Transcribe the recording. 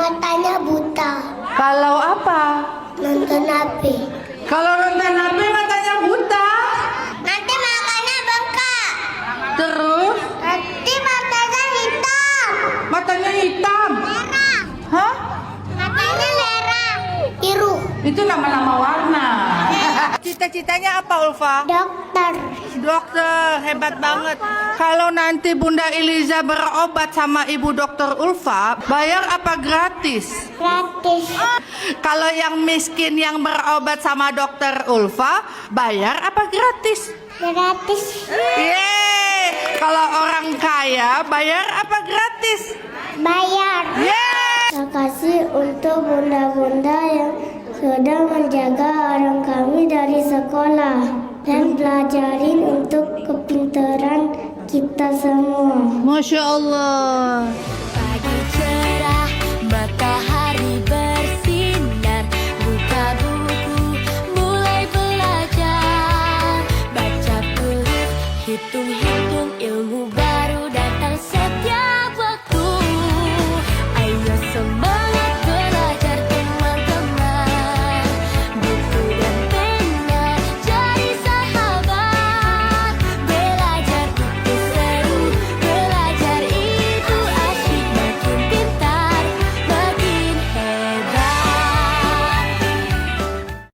Matanya buta. Kalau apa? Nonton HP. Kalau nonton HP matanya buta. Nanti matanya bengkak. Terus Nanti matanya hitam. matanya hitam. Merah. Hah? Matanya merah. Biru. Itu nama-nama warna. Cita-citanya apa, Ulfa? Dokter. Dokter, hebat banget. Kalau nanti Bunda Eliza berobat sama Ibu Dokter Ulfa, bayar apa gratis? Gratis. Kalau yang miskin yang berobat sama Dokter Ulfa, bayar apa gratis? Gratis. Yeay! Kalau orang kaya, bayar apa gratis? Bayar. Yeay! Terima kasih untuk bunda-bunda yang sudah menjaga orang kami dari sekolah dan belajarin untuk kepintaran kita semua. Masya Allah. Pagi cerah, matahari bersinar, buka buku, mulai belajar, baca huruf, hitung